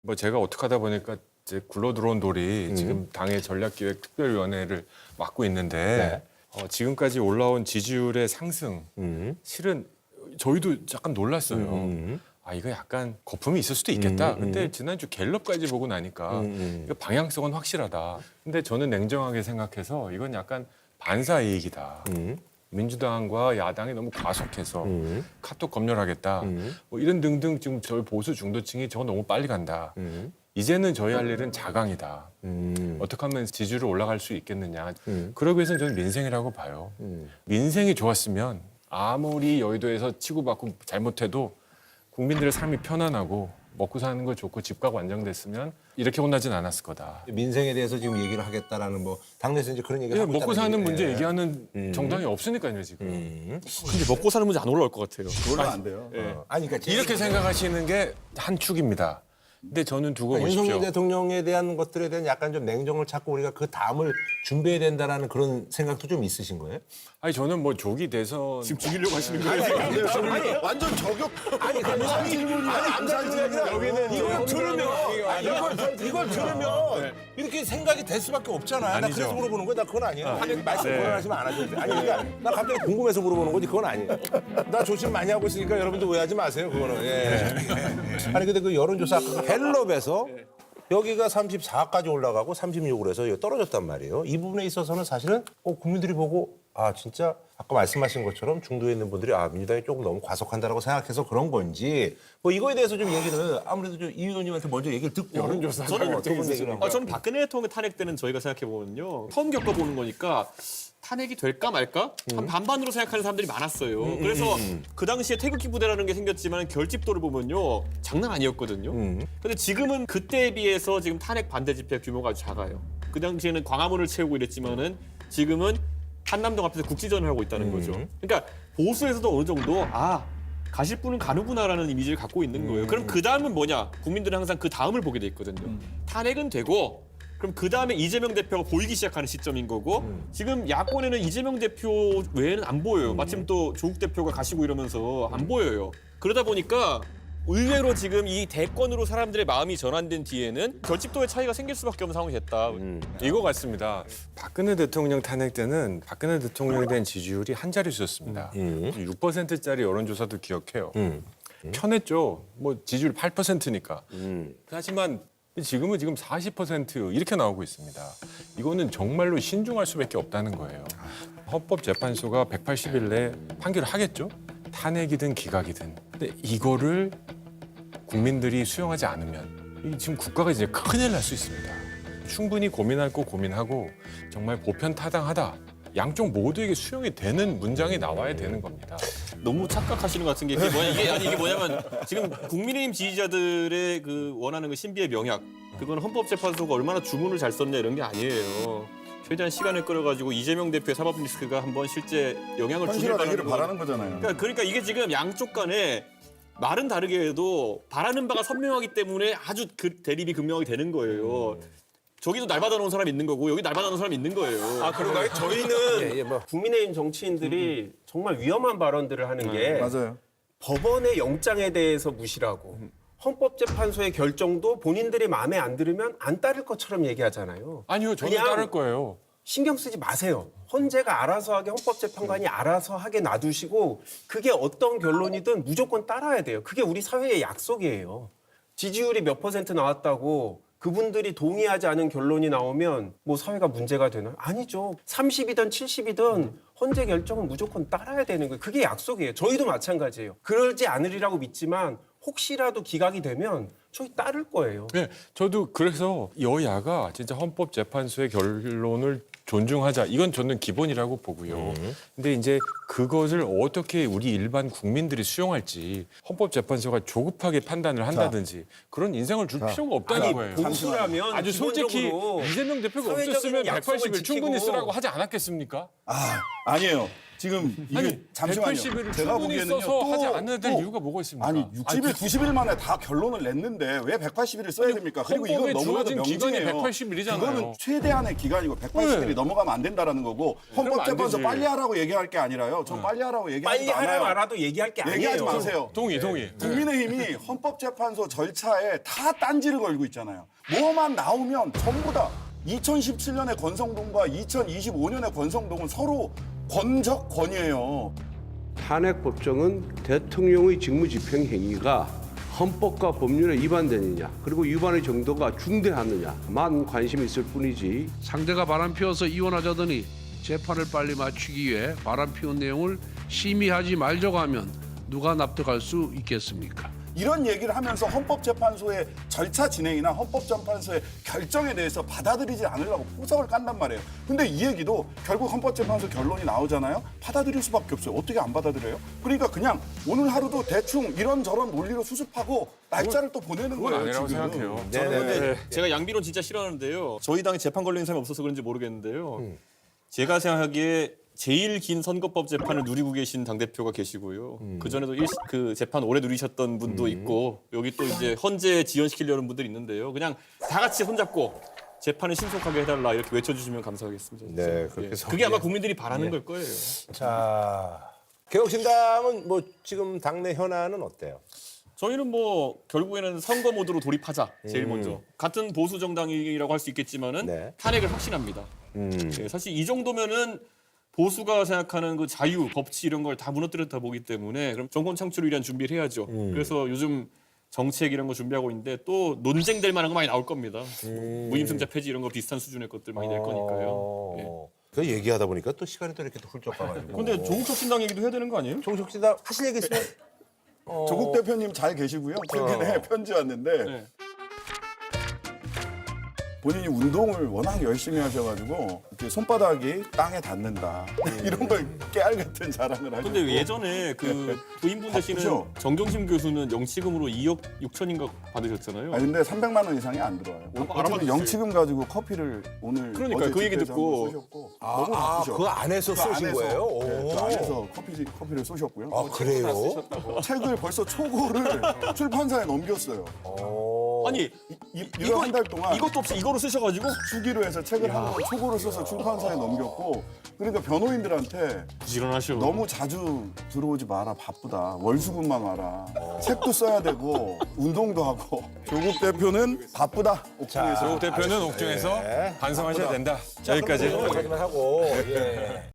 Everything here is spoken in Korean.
뭐 제가 어떻게 하다 보니까 이제 굴러 들어온 돌이 지금 당의 전략기획특별위원회를 맡고 있는데 지금까지 올라온 지지율의 상승 실은 저희도 약간 놀랐어요. 아 이거 약간 거품이 있을 수도 있겠다. 근데 지난주 갤럽까지 보고 나니까 이거 방향성은 확실하다. 근데 저는 냉정하게 생각해서 이건 약간 반사이익이다. 민주당과 야당이 너무 과속해서 카톡 검열하겠다. 뭐 이런 등등 지금 저희 보수 중도층이 저거 너무 빨리 간다. 이제는 저희 할 일은 자강이다. 어떻게 하면 지지율이 올라갈 수 있겠느냐. 그러기 위해서는 저는 민생이라고 봐요. 민생이 좋았으면 아무리 여의도에서 치고받고 잘못해도 국민들의 삶이 편안하고 먹고 사는 거 좋고 집값 안정됐으면 이렇게 혼나진 않았을 거다. 민생에 대해서 지금 얘기를 하겠다라는 뭐 당내에서 이제 그런 얘기를 하고 먹고 사는 있다는 문제 얘기. 얘기하는 정당이 없으니까요 지금. 근데 먹고 사는 문제 안 올라올 것 같아요. 그러면 안 돼요. 아니 그러니까 이렇게 생각하시는 게 한 축입니다. 근데 저는 두고 보십시오. 윤석열 대통령에 대한 것들에 대한 약간 좀 냉정을 찾고 우리가 그 다음을 준비해야 된다라는 그런 생각도 좀 있으신 거예요? 아니 저는 뭐 조기 대선 지금 죽이려고 하시는 거예요? 아니 완전 저격. 아니 여기는 이걸 들으면 이걸 들으면 이렇게 생각이 될 수밖에 없잖아요. 나 아니죠. 그래서 물어보는 거야. 나 그건 아니에요. 말씀 곤란하시면 안 하셔도 돼. 아니 그러니까 나 갑자기 궁금해서 물어보는 거지 그건 아니에요. 나 조심 많이 하고 있으니까 여러분들 오해하지 마세요. 그거는. 예. 아니 근데 그 여론조사 갤럽에서 여기가 34까지 올라가고 36으로 해서 여기 떨어졌단 말이에요. 이 부분에 있어서는 사실은 국민들이 보고 아 진짜 아까 말씀하신 것처럼 중도에 있는 분들이 아 민주당이 조금 너무 과속한다라고 생각해서 그런 건지 뭐 이거에 대해서 좀 얘기를 아무래도 좀 이 의원님한테 먼저 얘기를 듣고 여론조사 저는 박근혜 대통령 탄핵 때는 저희가 생각해 보면요. 처음 겪어보는 거니까 탄핵이 될까 말까 한 반반으로 생각하는 사람들이 많았어요. 그래서 그 당시에 태극기 부대라는 게 생겼지만 결집도를 보면요 장난 아니었거든요. 근데 지금은 그때에 비해서 지금 탄핵 반대 집회 규모가 아주 작아요. 그 당시에는 광화문을 채우고 이랬지만은 지금은 한남동 앞에서 국지전을 하고 있다는 거죠. 그러니까 보수에서도 어느 정도 가실 분은 가는구나라는 이미지를 갖고 있는 거예요. 그럼 그 다음은 뭐냐? 국민들은 항상 그 다음을 보게 돼 있거든요. 탄핵은 되고 그럼 그 다음에 이재명 대표가 보이기 시작하는 시점인 거고 지금 야권에는 이재명 대표 외에는 안 보여요. 마침 또 조국 대표가 가시고 이러면서 안 보여요. 그러다 보니까 의외로 지금 이 대권으로 사람들의 마음이 전환된 뒤에는 결집도의 차이가 생길 수밖에 없는 상황이 됐다. 이거 같습니다. 박근혜 대통령 탄핵 때는 박근혜 대통령에 대한 지지율이 한 자릿수였습니다. 6%짜리 여론조사도 기억해요. 편했죠. 뭐 지지율 8%니까. 하지만 지금은 40% 이렇게 나오고 있습니다. 이거는 정말로 신중할 수밖에 없다는 거예요. 헌법재판소가 180일 내에 판결을 하겠죠. 탄핵이든 기각이든. 근데 이거를 국민들이 수용하지 않으면 지금 국가가 이제 큰일 날 수 있습니다. 충분히 고민할 거 고민하고 정말 보편타당하다. 양쪽 모두에게 수용이 되는 문장이 나와야 되는 겁니다. 너무 착각하시는 것 같은 게 이게 뭐냐면 지금 국민의힘 지지자들의 그 원하는 그 신비의 명약 그건 헌법재판소가 얼마나 주문을 잘 썼냐 이런 게 아니에요. 최대한 시간을 끌어가지고 이재명 대표의 사법 리스크가 한번 실제 영향을 주길 현실화되기를 바라는 바라는 거잖아요. 그러니까 이게 지금 양쪽 간에 말은 다르게 해도 바라는 바가 선명하기 때문에 아주 그 대립이 극명하게 되는 거예요. 저기도 날 받아놓은 사람이 있는 거고 여기 날 받아놓은 사람이 있는 거예요. 그런가요? 저희는 뭐. 국민의힘 정치인들이 정말 위험한 발언들을 하는 게 맞아요. 법원의 영장에 대해서 무시하고 헌법재판소의 결정도 본인들이 마음에 안 들으면 안 따를 것처럼 얘기하잖아요. 아니요, 저는 그냥 따를 거예요. 신경 쓰지 마세요. 헌재가 알아서 하게 헌법재판관이 알아서 하게 놔두시고 그게 어떤 결론이든 무조건 따라야 돼요. 그게 우리 사회의 약속이에요. 지지율이 몇 % 나왔다고 그분들이 동의하지 않은 결론이 나오면 뭐 사회가 문제가 되나요? 아니죠. 30이든 70이든 헌재 결정은 무조건 따라야 되는 거예요. 그게 약속이에요. 저희도 마찬가지예요. 그러지 않으리라고 믿지만 혹시라도 기각이 되면 저희 따를 거예요. 네, 저도 그래서 여야가 진짜 헌법재판소의 결론을 존중하자. 이건 저는 기본이라고 보고요. 근데 이제 그것을 어떻게 우리 일반 국민들이 수용할지 헌법재판소가 조급하게 판단을 한다든지 그런 인상을 줄 필요가 없다는 거예요. 보수라면 아주 솔직히 기본적으로 이재명 대표가 사회적인 없었으면 약속을 180일 충분히 지키고 쓰라고 하지 않았겠습니까? 아니에요. 지금 이게 아니 잠시만요. 180일을 제가 충분히 보기에는요. 써서 하지 또- 않아야 될 또- 이유가 뭐가 있습니까? 아니 60일, 90일 만에 다 결론을 냈는데 왜 180일을 써야 됩니까? 그리고 이건 헌법에 너무나도 주어진 기간이 명징해요. 180일 이잖아요. 그거는 최대한의 기간이고 180일이 네. 넘어가면 안 된다라는 거고 헌법재판소 되지. 빨리 하라고 얘기할 게 아니라요. 전 빨리 하라고 얘기하지 빨리 하라 않아요. 말아도 얘기할 게 아니에요. 얘기하지 마세요. 동의. 국민의힘이 헌법재판소 절차에 다 딴지를 걸고 있잖아요. 뭐만 나오면 전부 다 2017년의 권성동과 2025년의 권성동은 서로 권적권이에요. 탄핵 법정은 대통령의 직무집행 행위가 헌법과 법률에 위반되느냐 그리고 위반의 정도가 중대하느냐만 관심이 있을 뿐이지 상대가 바람 피워서 이혼하자더니 재판을 빨리 마치기 위해 바람 피운 내용을 심의하지 말자고 하면 누가 납득할 수 있겠습니까? 이런 얘기를 하면서 헌법재판소의 절차 진행이나 헌법재판소의 결정에 대해서 받아들이지 않으려고 포석을 깐단 말이에요. 근데 이 얘기도 결국 헌법재판소 결론이 나오잖아요. 받아들일 수밖에 없어요. 어떻게 안 받아들여요? 그러니까 그냥 오늘 하루도 대충 이런저런 논리로 수습하고 날짜를 또 보내는 그건 거예요. 아니라고 지금. 생각해요. 저는 근데 제가 양비론 진짜 싫어하는데요. 저희 당에 재판 걸리는 사람이 없어서 그런지 모르겠는데요. 제가 생각하기에 제일 긴 선거법 재판을 누리고 계신 당대표가 계시고요. 그전에도 그 재판 오래 누리셨던 분도 있고 여기 또 이제 헌재 지연시키려는 분들이 있는데요. 그냥 다 같이 손잡고 재판을 신속하게 해달라 이렇게 외쳐주시면 감사하겠습니다. 진짜. 네, 그렇게 예. 서- 그게 아마 국민들이 바라는 걸 거예요. 자, 개혁신당은 뭐 지금 당내 현안은 어때요? 저희는 뭐 결국에는 선거 모드로 돌입하자 제일 먼저. 같은 보수 정당이라고 할 수 있겠지만은 네. 탄핵을 확신합니다. 예, 사실 이 정도면은 보수가 생각하는 그 자유, 법치 이런 걸 다 무너뜨렸다 보기 때문에 그럼 정권 창출을 위한 준비를 해야죠. 그래서 요즘 정책 이런 거 준비하고 있는데 또 논쟁될 만한 거 많이 나올 겁니다. 무임승차 폐지 이런 거 비슷한 수준의 것들 많이 낼 거니까요. 예. 그 얘기하다 보니까 또 시간이 또 이렇게 또 훌쩍 가가지고. 근데 조국 혁신당 얘기도 해야 되는 거 아니에요? 종석씨다 하실 얘기 있으면 조국 대표님 잘 계시고요. 최근에 편지 왔는데 네. 본인이 운동을 워낙 열심히 하셔가지고 이렇게 손바닥이 땅에 닿는다 이런 걸 깨알 같은 자랑을 하셨고. 근데 예전에 그 부인분 되시는 바쁘죠? 정경심 교수는 영치금으로 2억 6천인가 받으셨잖아요. 아니 근데 300만 원 이상이 안 들어와요. 알아봤어요. 어쨌든 영치금 가지고 커피를 오늘 그러니까요. 어제 그 얘기 집회에서 듣고. 한번 쏘셨고 너무 바쁘죠. 그 안에서 쏘신 안에서, 거예요? 네, 그 오. 안에서 커피를 쏘셨고요. 아, 그래요? 책을 벌써 초고를 출판사에 넘겼어요. 아니 이거 한 달 동안 이것도 없이 이거로 쓰셔가지고 주기로 해서 책을 한 권 초고를 써서 출판사에 넘겼고 그러니까 변호인들한테 부지런하셔. 너무 자주 들어오지 마라 바쁘다 월수금만 와라 책도 써야 되고 운동도 하고 조국 대표는 바쁘다 옥중에서 조국 대표는 옥중에서 반성하셔야 된다. 여기까지. 여기까지만 하고. 예.